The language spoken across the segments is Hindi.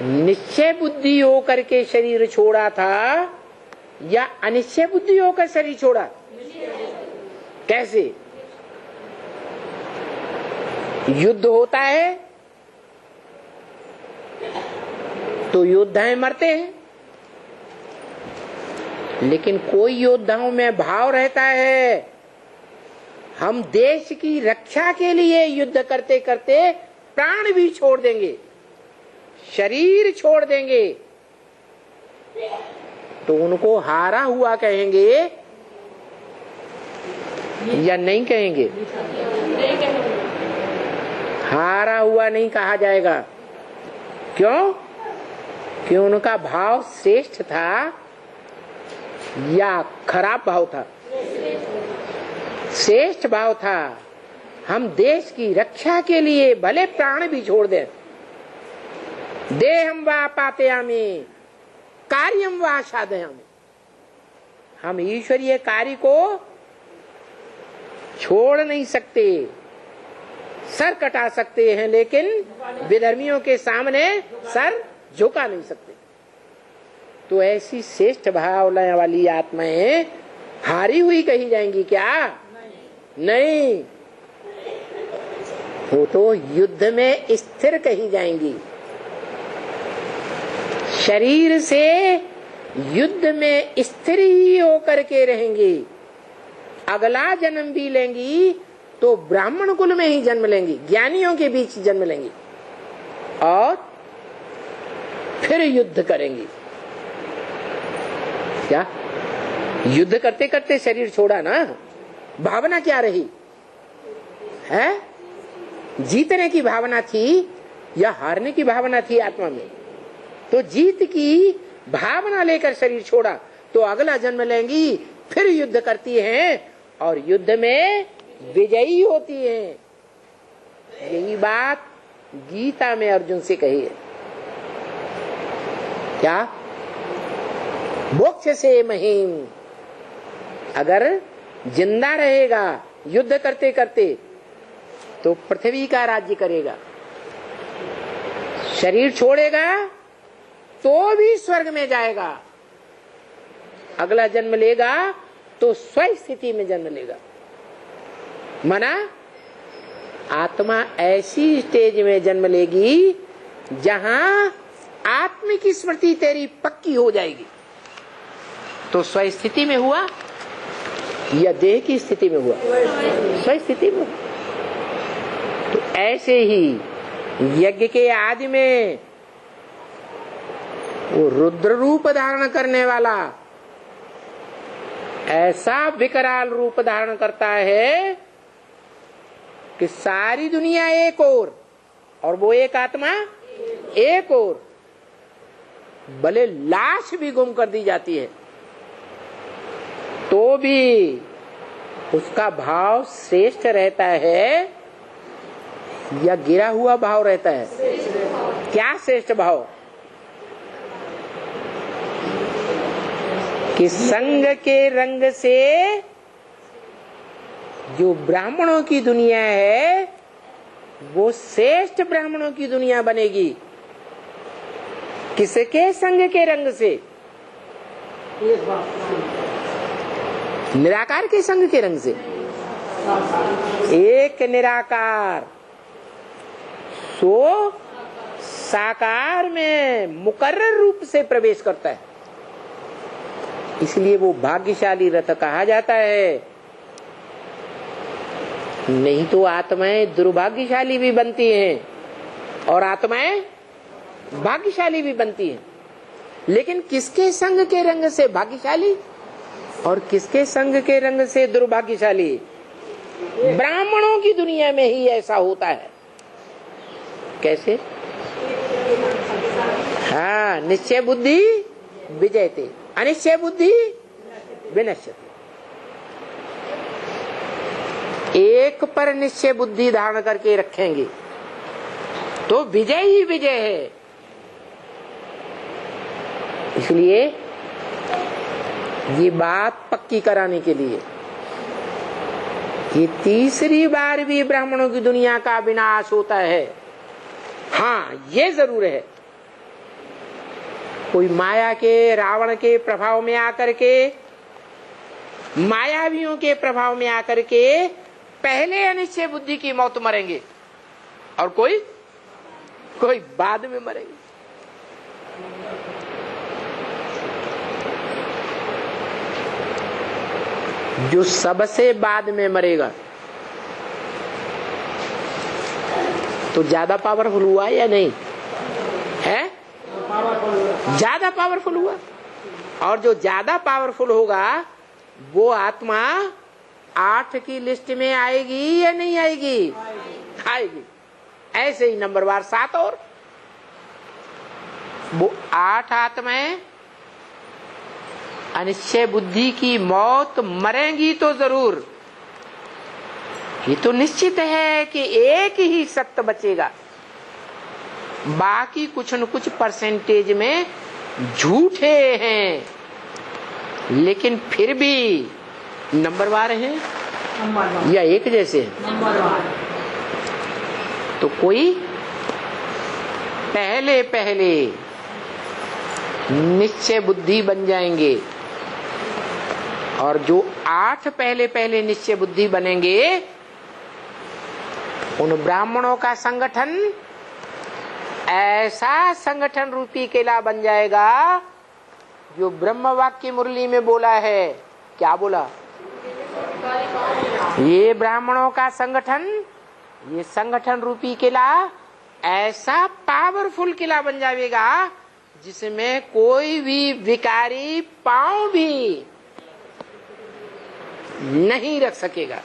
निश्चय बुद्धि होकर के शरीर छोड़ा था या अनिश्चय बुद्धि होकर शरीर छोड़ा? कैसे? युद्ध होता है तो योद्धाएं मरते हैं, लेकिन कोई योद्धाओं में भाव रहता है, हम देश की रक्षा के लिए युद्ध करते करते प्राण भी छोड़ देंगे, शरीर छोड़ देंगे, तो उनको हारा हुआ कहेंगे या नहीं कहेंगे? हारा हुआ नहीं कहा जाएगा। क्यों? कि उनका भाव श्रेष्ठ था या खराब भाव था? श्रेष्ठ भाव था। हम देश की रक्षा के लिए भले प्राण भी छोड़ दें, देहम वा पातयामि कार्यम वा साधयामि, हम ईश्वरीय कार्य को छोड़ नहीं सकते, सर कटा सकते हैं, लेकिन विधर्मियों के सामने सर झुका नहीं सकते। तो ऐसी श्रेष्ठ भावना वाली आत्माएं हारी हुई कही जाएंगी क्या? नहीं, वो तो युद्ध में स्थिर कही जाएंगी। शरीर से युद्ध में स्थिर ही होकर के रहेंगी। अगला जन्म भी लेंगी तो ब्राह्मण कुल में ही जन्म लेंगी, ज्ञानियों के बीच जन्म लेंगी और फिर युद्ध करेंगी। क्या युद्ध करते करते शरीर छोड़ा ना? भावना क्या रही है? जीतने की भावना थी या हारने की भावना थी आत्मा में? तो जीत की भावना लेकर शरीर छोड़ा तो अगला जन्म लेंगी, फिर युद्ध करती हैं और युद्ध में विजयी होती हैं। यही बात गीता में अर्जुन से कही है। क्या? मोक्ष से महीम, अगर जिंदा रहेगा युद्ध करते करते तो पृथ्वी का राज्य करेगा, शरीर छोड़ेगा तो भी स्वर्ग में जाएगा, अगला जन्म लेगा तो स्व स्थिति में जन्म लेगा। माना आत्मा ऐसी स्टेज में जन्म लेगी जहां आत्मिक स्मृति तेरी पक्की हो जाएगी। तो स्व स्थिति में हुआ या देह की स्थिति में हुआ? स्व स्थिति में। तो ऐसे ही यज्ञ के आदि में वो रुद्र रूप धारण करने वाला ऐसा विकराल रूप धारण करता है कि सारी दुनिया एक और वो एक आत्मा एक और, भले लाश भी गुम कर दी जाती है तो भी उसका भाव श्रेष्ठ रहता है या गिरा हुआ भाव रहता है? क्या श्रेष्ठ भाव? कि संग के रंग से जो ब्राह्मणों की दुनिया है वो श्रेष्ठ ब्राह्मणों की दुनिया बनेगी। किसके संग के रंग से? निराकार के संग के रंग से। एक निराकार सो साकार में मुकर्रर रूप से प्रवेश करता है, इसलिए वो भाग्यशाली रथ कहा जाता है। नहीं तो आत्माएं दुर्भाग्यशाली भी बनती हैं और आत्माएं भाग्यशाली भी बनती हैं। लेकिन किसके संग के रंग से भाग्यशाली और किसके संग के रंग से दुर्भाग्यशाली? ब्राह्मणों की दुनिया में ही ऐसा होता है। कैसे? हाँ, निश्चय बुद्धि विजयते, अनिश्चय बुद्धि विनश्यते। एक पर निश्चय बुद्धि धारण करके रखेंगे तो विजय ही विजय है। इसलिए ये बात पक्की कराने के लिए ये तीसरी बार भी ब्राह्मणों की दुनिया का विनाश होता है। हाँ, ये जरूर है कोई माया के, रावण के प्रभाव में आकर के, मायावियों के प्रभाव में आकर के पहले अनिश्चय बुद्धि की मौत मरेंगे, और कोई बाद में मरेंगे। जो सबसे बाद में मरेगा तो ज्यादा पावरफुल हुआ या नहीं है? ज्यादा पावरफुल हुआ। और जो ज्यादा पावरफुल होगा वो आत्मा 8 की लिस्ट में आएगी या नहीं आएगी? आएगी। ऐसे ही नंबरवार 7 और वो 8 आत्माएं अनिश्चय बुद्धि की मौत मरेंगी तो जरूर। ये तो निश्चित है कि एक ही सत्य बचेगा, बाकी कुछ न कुछ परसेंटेज में झूठे हैं, लेकिन फिर भी नंबरवार हैं या एक जैसे हैं? तो कोई पहले पहले निश्चय बुद्धि बन जाएंगे, और जो 8 पहले पहले निश्चय बुद्धि बनेंगे उन ब्राह्मणों का संगठन ऐसा संगठन रूपी केला बन जाएगा जो ब्रह्म वाक्य मुरली में बोला है। क्या बोला? ये ब्राह्मणों का संगठन, ये संगठन रूपी केला ऐसा पावरफुल किला बन जाएगा जिसमें कोई भी विकारी पांव भी नहीं रख सकेगा।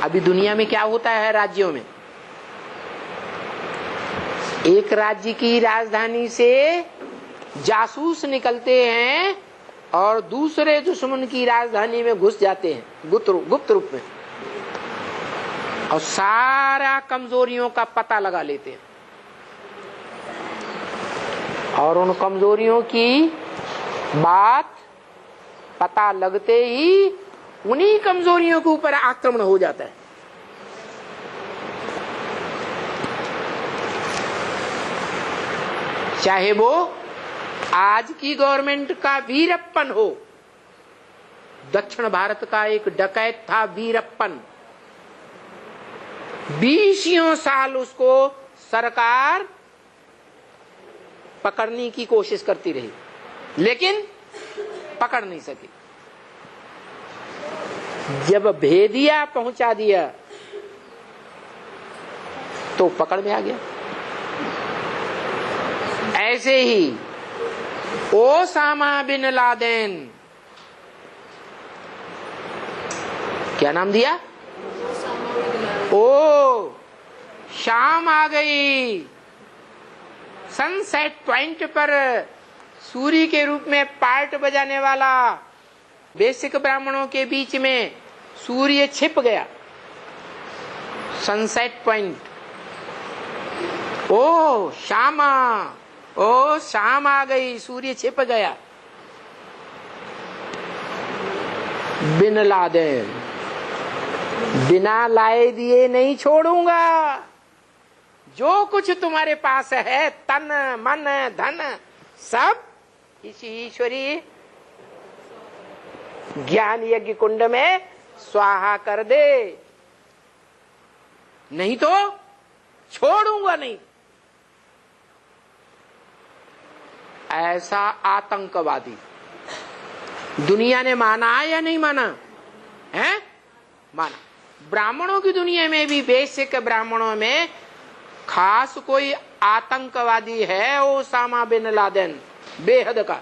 अभी दुनिया में क्या होता है? राज्यों में एक राज्य की राजधानी से जासूस निकलते हैं और दूसरे दुश्मन की राजधानी में घुस जाते हैं गुप्त रूप में, और सारा कमजोरियों का पता लगा लेते हैं, और उन कमजोरियों की बात पता लगते ही उन्हीं कमजोरियों के ऊपर आक्रमण हो जाता है। चाहे वो आज की गवर्नमेंट का वीरप्पन हो। दक्षिण भारत का एक डकैत था वीरप्पन, 20 साल उसको सरकार पकड़ने की कोशिश करती रही, लेकिन पकड़ नहीं सकी। जब भेदिया पहुंचा दिया तो पकड़ में आ गया। ऐसे ही ओसामा बिन लादेन, क्या नाम दिया? ओ शाम आ गई, सनसेट पॉइंट पर सूर्य के रूप में पार्ट बजाने वाला बेसिक ब्राह्मणों के बीच में सूर्य छिप गया। सनसेट पॉइंट, ओ शामा, ओ शाम आ गई, सूर्य छिप गया। बिन लादेन, बिना लाए दिए नहीं छोड़ूंगा। जो कुछ तुम्हारे पास है, तन मन धन, सब इसी ईश्वरी ज्ञान यज्ञ कुंड में स्वाहा कर दे, नहीं तो छोड़ूंगा नहीं। ऐसा आतंकवादी दुनिया ने माना या नहीं माना है? माना। ब्राह्मणों की दुनिया में भी, बेसिक ब्राह्मणों में खास कोई आतंकवादी है ओसामा बिन लादेन, बेहद का।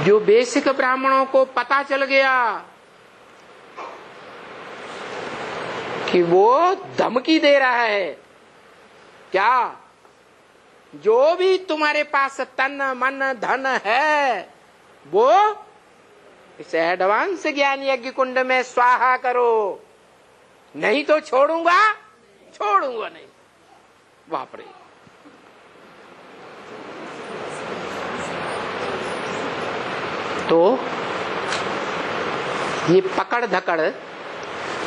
जो बेसिक ब्राह्मणों को पता चल गया कि वो धमकी दे रहा है, क्या? जो भी तुम्हारे पास तन मन धन है वो इसे एडवांस ज्ञान यज्ञ कुंड में स्वाहा करो, नहीं तो छोड़ूंगा नहीं। बाप रे! तो ये पकड़ धकड़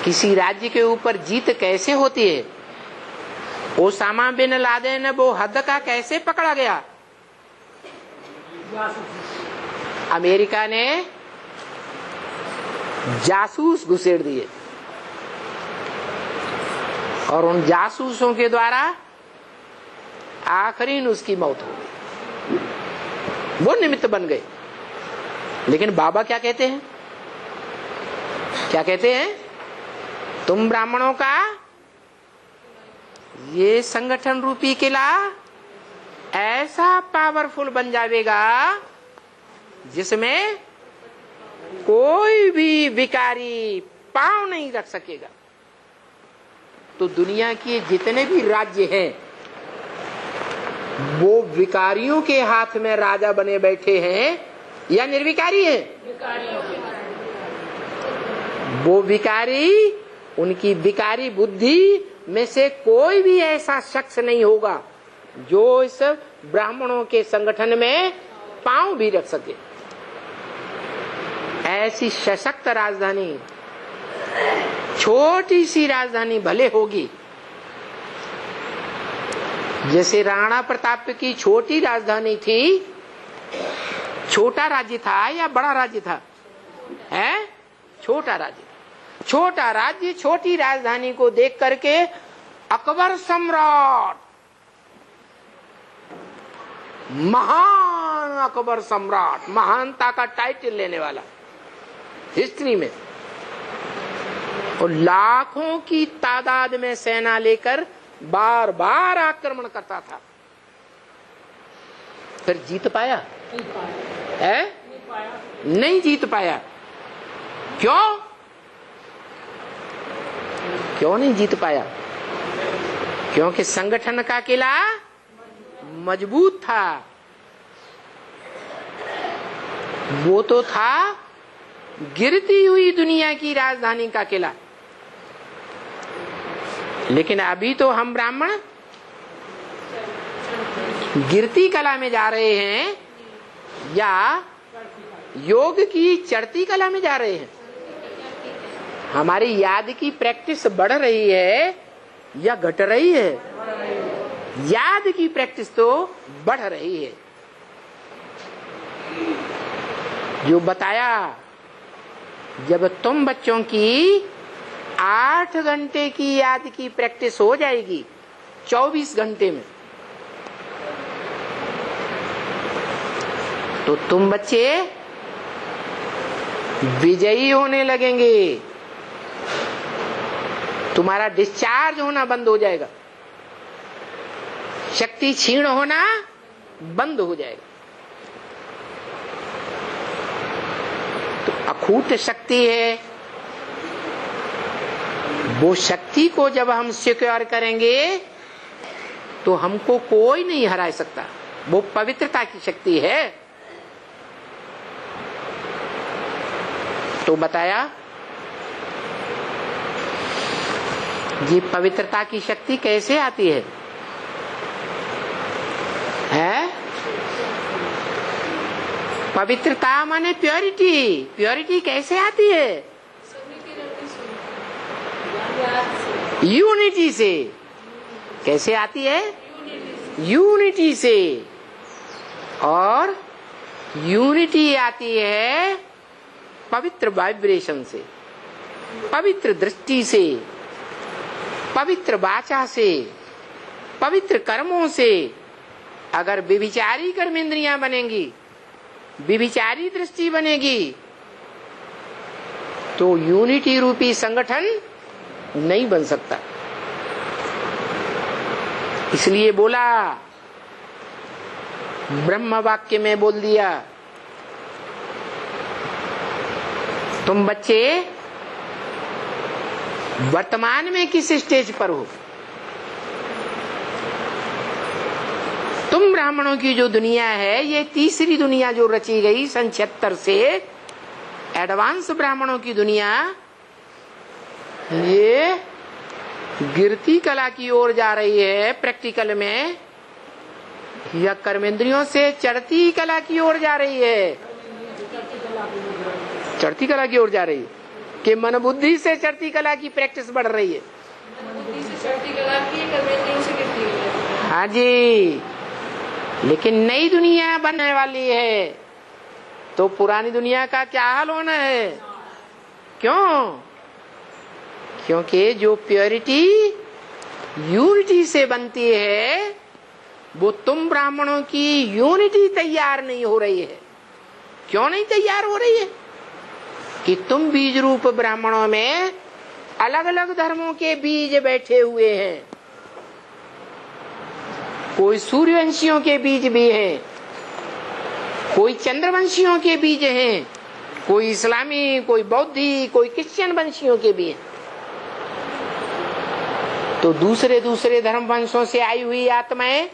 किसी राज्य के ऊपर जीत कैसे होती है? ओसामा बिन लादेन वो हद का कैसे पकड़ा गया? अमेरिका ने जासूस घुसेड़ दिए और उन जासूसों के द्वारा आखिरीन उसकी मौत हो गई। वो निमित्त बन गए। लेकिन बाबा क्या कहते हैं? क्या कहते हैं? तुम ब्राह्मणों का ये संगठन रूपी किला ऐसा पावरफुल बन जाएगा जिसमें कोई भी विकारी पांव नहीं रख सकेगा। तो दुनिया के जितने भी राज्य हैं वो विकारियों के हाथ में राजा बने बैठे हैं या निर्विकारी हैं? वो विकारी, उनकी विकारी बुद्धि में से कोई भी ऐसा शख्स नहीं होगा जो इस ब्राह्मणों के संगठन में पांव भी रख सके। ऐसी सशक्त राजधानी, छोटी सी राजधानी भले होगी, जैसे राणा प्रताप की छोटी राजधानी थी। छोटा राज्य था या बड़ा राज्य था? है छोटा राज्य। छोटा राज्य, छोटी राजधानी को देख करके अकबर सम्राट, महान अकबर सम्राट, महानता का टाइटल लेने वाला हिस्ट्री में, और लाखों की तादाद में सेना लेकर बार बार आक्रमण करता था। फिर जीत पाया? है? नहीं जीत पाया। क्यों? क्यों नहीं जीत पाया? क्योंकि संगठन का किला मजबूत था। वो तो था गिरती हुई दुनिया की राजधानी का किला। लेकिन अभी तो हम ब्राह्मण गिरती कला में जा रहे हैं या योग की चढ़ती कला में जा रहे हैं? हमारी याद की प्रैक्टिस बढ़ रही है या घट रही है? याद की प्रैक्टिस तो बढ़ रही है। जो बताया, जब तुम बच्चों की 8 घंटे की याद की प्रैक्टिस हो जाएगी 24 घंटे में, तो तुम बच्चे विजयी होने लगेंगे। तुम्हारा डिस्चार्ज होना बंद हो जाएगा, शक्ति क्षीण होना बंद हो जाएगा। तो अखूट शक्ति है, वो शक्ति को जब हम सिक्योर करेंगे तो हमको कोई नहीं हरा सकता। वो पवित्रता की शक्ति है। तो बताया, ये पवित्रता की शक्ति कैसे आती है? है? पवित्रता माने प्योरिटी। प्योरिटी कैसे आती है? यूनिटी से। कैसे आती है? यूनिटी से। और यूनिटी आती है पवित्र वाइब्रेशन से, पवित्र दृष्टि से, पवित्र वाचा से, पवित्र कर्मों से। अगर व्यभिचारी कर्मेंद्रियां बनेंगी, व्यभिचारी दृष्टि बनेगी, तो यूनिटी रूपी संगठन नहीं बन सकता। इसलिए बोला, ब्रह्म वाक्य में बोल दिया, तुम बच्चे वर्तमान में किस स्टेज पर हो? तुम ब्राह्मणों की जो दुनिया है, ये तीसरी दुनिया जो रची गई सन 76 से, एडवांस ब्राह्मणों की दुनिया, ये गिरती कला की ओर जा रही है प्रैक्टिकल में, या कर्मेंद्रियों से चढ़ती कला की ओर जा रही है? चढ़ती कला की ओर जा रही है कि मन बुद्धि से चढ़ती कला की प्रैक्टिस बढ़ रही है? मन बुद्धि से चढ़ती कला की, कर्मेंद्रियों से हाँ जी, लेकिन नई दुनिया बनने वाली है तो पुरानी दुनिया का क्या हाल होना है? क्यों? क्योंकि जो प्योरिटी यूनिटी से बनती है वो तुम ब्राह्मणों की यूनिटी तैयार नहीं हो रही है। क्यों नहीं तैयार हो रही है? कि तुम बीज रूप ब्राह्मणों में अलग अलग धर्मों के बीज बैठे हुए हैं। कोई सूर्यवंशियों के बीज भी हैं, कोई चंद्रवंशियों के बीज हैं, कोई इस्लामी, कोई बौद्धि, कोई क्रिश्चियन वंशियों के भी हैं। तो दूसरे दूसरे धर्म वंशों से आई हुई आत्माएं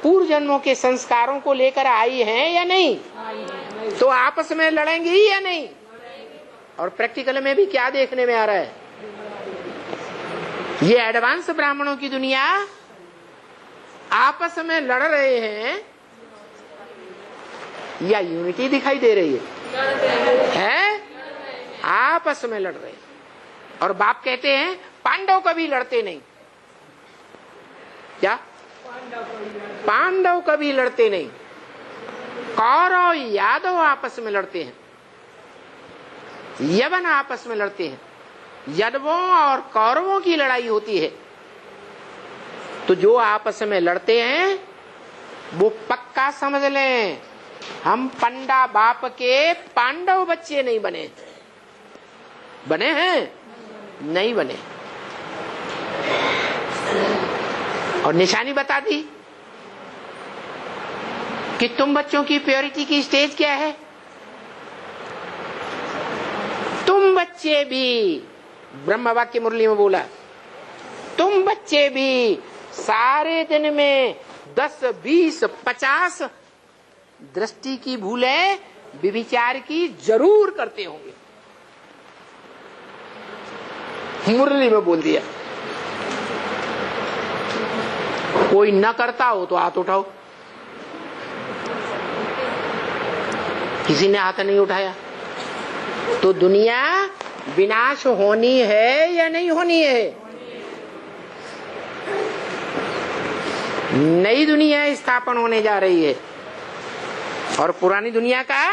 पूर्व जन्मों के संस्कारों को लेकर आई हैं या नहीं? तो आपस में लड़ेंगी या नहीं? और प्रैक्टिकल में भी क्या देखने में आ रहा है? ये एडवांस ब्राह्मणों की दुनिया आपस में लड़ रहे हैं या यूनिटी दिखाई दे रही है? आपस में लड़ रहे हैं। और बाप कहते हैं पांडव कभी लड़ते नहीं। क्या? पांडव कभी लड़ते नहीं। कौरव यादव आपस में लड़ते हैं, यवन आपस में लड़ते हैं। यादवों और कौरवों की लड़ाई होती है। तो जो आपस में लड़ते हैं वो पक्का समझ लें, हम पंडा बाप के पांडव बच्चे नहीं बने। बने हैं? नहीं बने। और निशानी बता दी कि तुम बच्चों की प्योरिटी की स्टेज क्या है। तुम बच्चे भी, ब्रह्म वाक्य मुरली में बोला, तुम बच्चे भी सारे दिन में 10, 20, 50 दृष्टि की भूलें, विविचार की जरूर करते होंगे। मुरली में बोल दिया। कोई न करता हो तो हाथ उठाओ। किसी ने हाथ नहीं उठाया। तो दुनिया विनाश होनी है या नहीं होनी है? नई दुनिया स्थापन होने जा रही है और पुरानी दुनिया का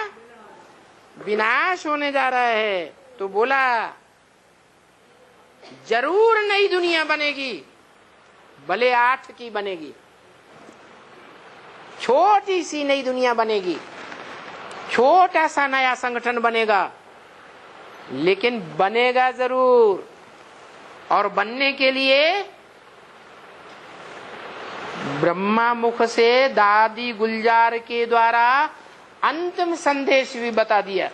विनाश होने जा रहा है। तो बोला जरूर नई दुनिया बनेगी, भले 8 की बनेगी, छोटी सी नई दुनिया बनेगी, छोटा सा नया संगठन बनेगा, लेकिन बनेगा जरूर। और बनने के लिए ब्रह्मा मुख से दादी गुलजार के द्वारा अंतिम संदेश भी बता दिया।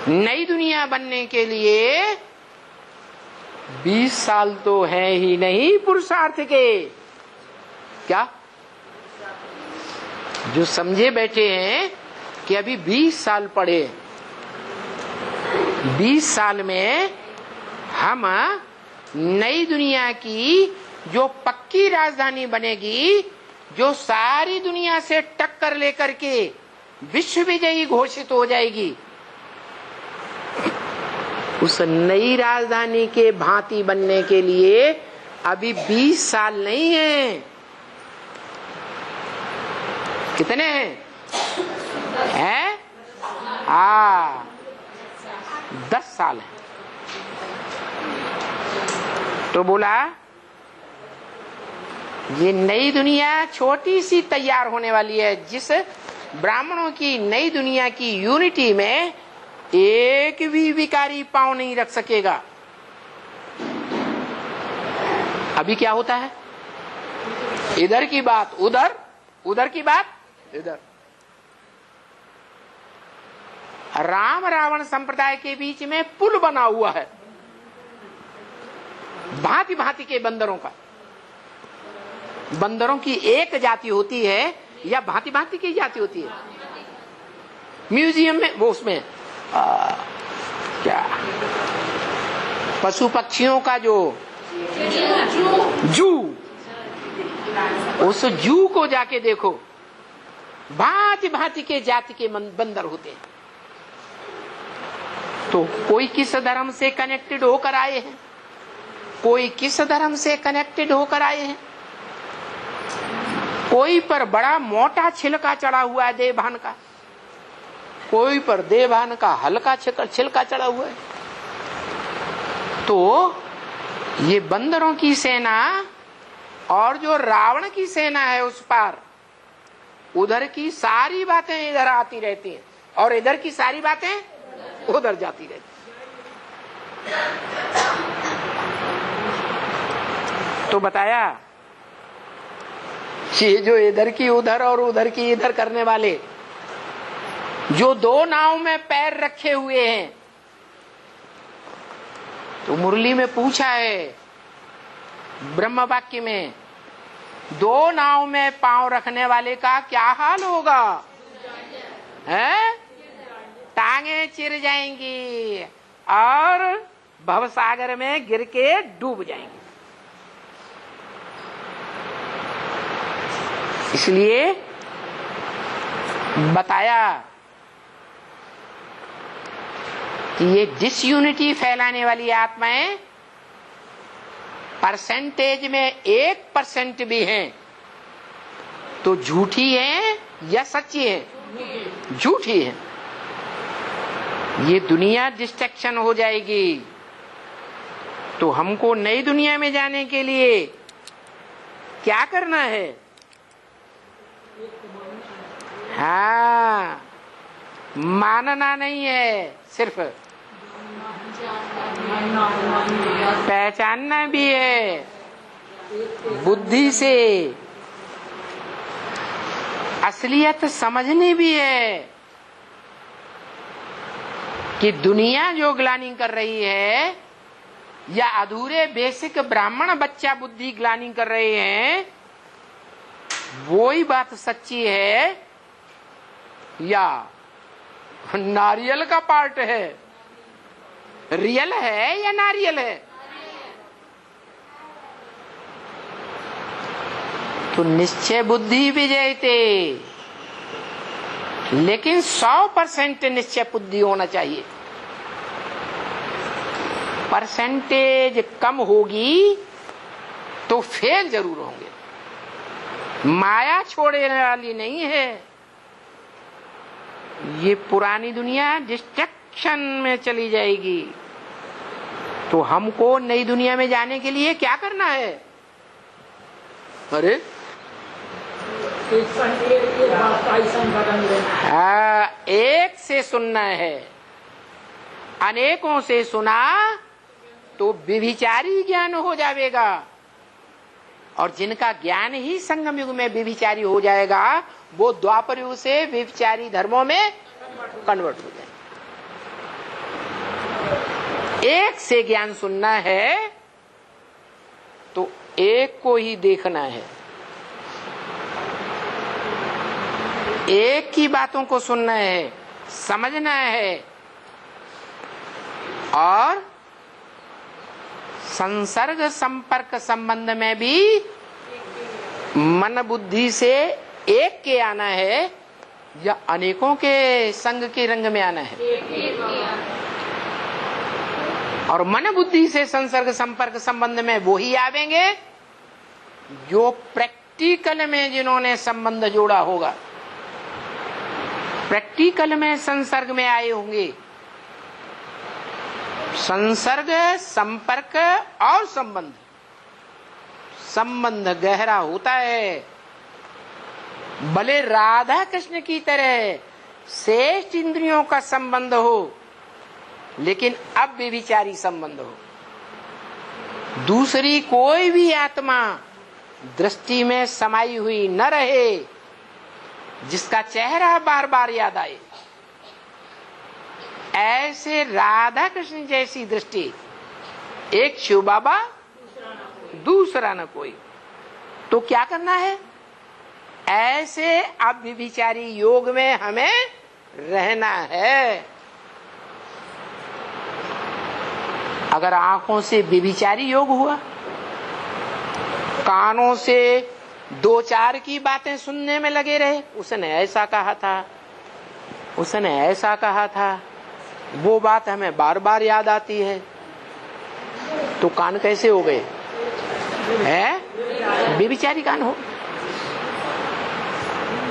नई दुनिया बनने के लिए 20 साल तो है ही नहीं पुरुषार्थ के। क्या? जो समझे बैठे हैं कि अभी 20 साल पड़े, 20 साल में हम नई दुनिया की जो पक्की राजधानी बनेगी, जो सारी दुनिया से टक्कर लेकर के विश्व विजयी घोषित हो जाएगी, उस नई राजधानी के भांति बनने के लिए अभी 20 साल नहीं है। कितने हैं? 10 साल है। तो बोला ये नई दुनिया छोटी सी तैयार होने वाली है, जिस ब्राह्मणों की नई दुनिया की यूनिटी में एक भी विकारी पांव नहीं रख सकेगा। अभी क्या होता है? इधर की बात उधर, उधर की बात इधर। राम रावण संप्रदाय के बीच में पुल बना हुआ है, भांति भांति के बंदरों का। बंदरों की एक जाति होती है या भांति भांति की जाति होती है? म्यूजियम में वो उसमें क्या पशु पक्षियों का जो जू, उस जू को जाके देखो, भांति भांति के जाति के बंदर होते हैं। तो कोई किस धर्म से कनेक्टेड होकर आए हैं, कोई किस धर्म से कनेक्टेड होकर आए हैं। कोई पर बड़ा मोटा छिलका चढ़ा हुआ है देवभान का, कोई पर देवभान का हल्का छिलका चढ़ा हुआ है। तो ये बंदरों की सेना और जो रावण की सेना है उस पार, उधर की सारी बातें इधर आती रहती हैं और इधर की सारी बातें उधर जाती रहती। तो बताया ये जो इधर की उधर और उधर की इधर करने वाले, जो दो नाव में पैर रखे हुए हैं, तो मुरली में पूछा है ब्रह्म वाक्य में, दो नाव में पांव रखने वाले का क्या हाल होगा? है? टांगे चिर जाएंगी और भवसागर में गिर के डूब जाएंगे। इसलिए बताया कि ये डिसयूनिटी फैलाने वाली आत्माएं परसेंटेज में 1% भी हैं तो झूठी है या सच्ची है? झूठी है। ये दुनिया डिस्ट्रैक्शन हो जाएगी। तो हमको नई दुनिया में जाने के लिए क्या करना है? हाँ, मानना नहीं है, सिर्फ पहचानना भी है बुद्धि से, असलियत समझनी भी है कि दुनिया जो ग्लानि कर रही है या अधूरे बेसिक ब्राह्मण बच्चा बुद्धि ग्लानि कर रहे हैं, वो ही बात सच्ची है या नारियल का पार्ट है? रियल है या नारियल है? तो निश्चय बुद्धि विजयते, लेकिन 100% निश्चय बुद्धि होना चाहिए। परसेंटेज कम होगी तो फेल जरूर होंगे। माया छोड़ने वाली नहीं है। ये पुरानी दुनिया डिस्ट्रक्शन में चली जाएगी। तो हमको नई दुनिया में जाने के लिए क्या करना है? अरे एक से सुनना है, अनेकों से सुना तो व्यभिचारी ज्ञान हो जाएगा। और जिनका ज्ञान ही संगम युग में व्यभिचारी हो जाएगा, वो द्वापर युग से व्यभिचारी धर्मों में कन्वर्ट हो जाए। एक से ज्ञान सुनना है तो एक को ही देखना है, एक की बातों को सुनना है, समझना है और संसर्ग संपर्क संबंध में भी मन बुद्धि से एक के आना है या अनेकों के संग के रंग में आना है। और मन बुद्धि से संसर्ग संपर्क संबंध में वो ही आवेंगे जो प्रैक्टिकल में जिन्होंने संबंध जोड़ा होगा, प्रैक्टिकल में संसर्ग में आए होंगे। संसर्ग संपर्क और संबंध, संबंध गहरा होता है। भले राधा कृष्ण की तरह श्रेष्ठ इंद्रियों का संबंध हो, लेकिन अब व्यभिचारी संबंध हो। दूसरी कोई भी आत्मा दृष्टि में समाई हुई न रहे जिसका चेहरा बार बार याद आए। ऐसे राधा कृष्ण जैसी दृष्टि, एक शिव बाबा दूसरा न कोई। तो क्या करना है? ऐसे अब व्यभिचारी योग में हमें रहना है। अगर आंखों से व्यभिचारी योग हुआ, कानों से दो चार की बातें सुनने में लगे रहे, उसने ऐसा कहा था, उसने ऐसा कहा था, वो बात हमें बार बार याद आती है, तो कान कैसे हो गए? है बेविचारी कान हो।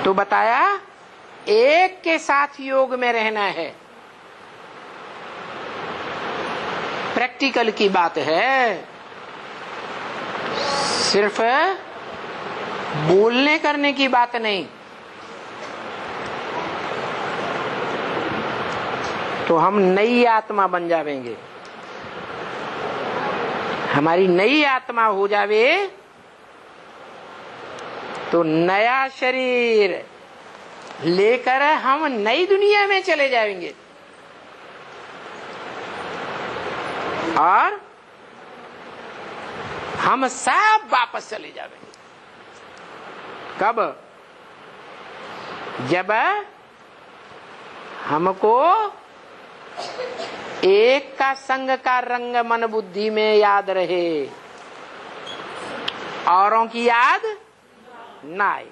तो बताया एक के साथ योग में रहना है। प्रैक्टिकल की बात है, सिर्फ बोलने करने की बात नहीं। तो हम नई आत्मा बन जावेंगे, हमारी नई आत्मा हो जावे तो नया शरीर लेकर हम नई दुनिया में चले जाएंगे और हम सब वापस चले जाएंगे। कब? जब हमको एक का संग का रंग मन बुद्धि में याद रहे, औरों की याद ना आए।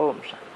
ओम शांति।